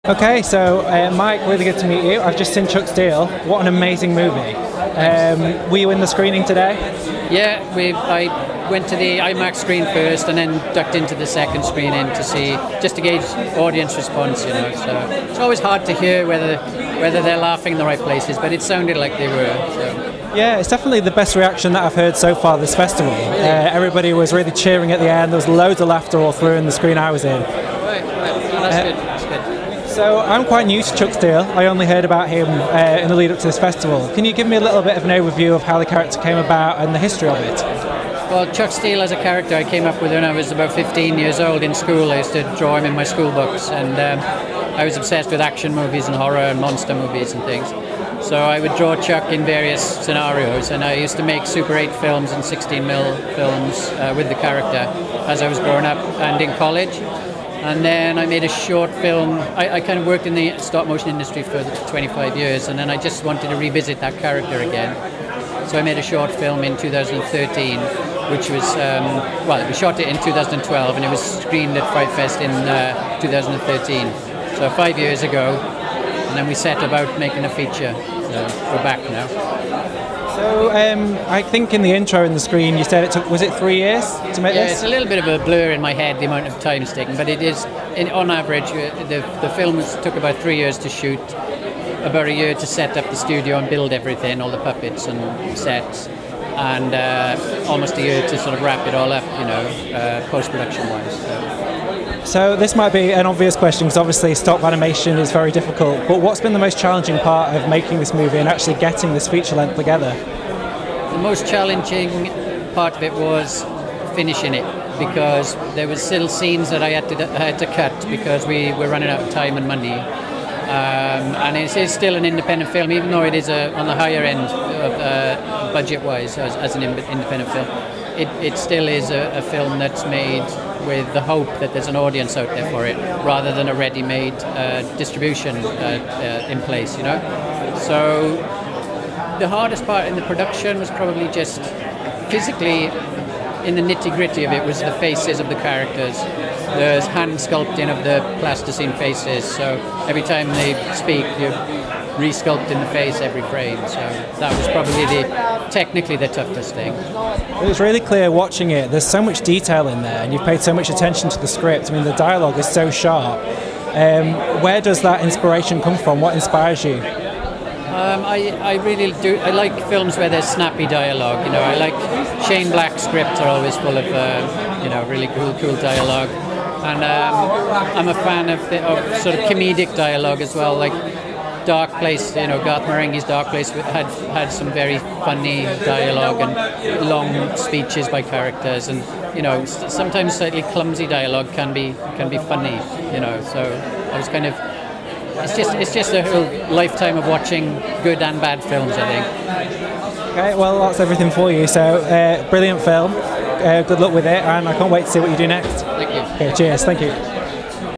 Okay, so Mike, really good to meet you. I've just seen Chuck Steele. What an amazing movie. Were you in the screening today? Yeah, I went to the IMAX screen first and then ducked into the second screening to see, just to gauge audience response, you know. So it's always hard to hear whether they're laughing in the right places, but it sounded like they were. So. Yeah, it's definitely the best reaction that I've heard so far this festival. Everybody was really cheering at the end. There was loads of laughter all through in the screen I was in. Right. Well, that's good. That's good. So I'm quite new to Chuck Steele. I only heard about him in the lead up to this festival. Can you give me a little bit of an overview of how the character came about and the history of it? Well, Chuck Steele as a character I came up with when I was about 15 years old in school. I used to draw him in my school books, and I was obsessed with action movies and horror and monster movies and things. So I would draw Chuck in various scenarios, and I used to make Super 8 films and 16mm films with the character as I was growing up and in college. And then I made a short film. I kind of worked in the stop motion industry for 25 years, and then I just wanted to revisit that character again. So I made a short film in 2013, which was, we shot it in 2012, and it was screened at FrightFest in 2013. So 5 years ago, and then we set about making a feature. So we're back now. So I think in the intro in the screen you said it took, was it 3 years to make this? Yeah, it's a little bit of a blur in my head, the amount of time it's taken, but it is, on average, the film took about 3 years to shoot, about a year to set up the studio and build everything, all the puppets and sets, and almost a year to sort of wrap it all up, you know, post-production wise. So this might be an obvious question, because obviously stop animation is very difficult, but what's been the most challenging part of making this movie and actually getting this feature length together? The most challenging part of it was finishing it, because there was still scenes that I had to cut because we were running out of time and money. And it is still an independent film, even though it is on the higher end of budget-wise as an independent film. It still is a film that's made with the hope that there's an audience out there for it, rather than a ready-made distribution in place, you know. So the hardest part in the production was probably just physically, in the nitty-gritty of it, was the faces of the characters. There's hand sculpting of the plasticine faces, so every time they speak, you're re-sculpting the face every frame. So that was probably technically the toughest thing. It was really clear watching it. There's so much detail in there, and you've paid so much attention to the script. I mean, the dialogue is so sharp. Where does that inspiration come from? What inspires you? I really do. I like films where there's snappy dialogue. You know, I like Shane Black's scripts are always full of really cool dialogue, and I'm a fan of sort of comedic dialogue as well. Like Dark Place, you know, Garth Marenghi's Dark Place had some very funny dialogue and long speeches by characters, and you know, sometimes slightly clumsy dialogue can be funny. You know, so I was kind of. It's just a whole lifetime of watching good and bad films, I think. Okay, well, that's everything for you. So, brilliant film. Good luck with it, and I can't wait to see what you do next. Thank you. Okay, cheers. Thank you.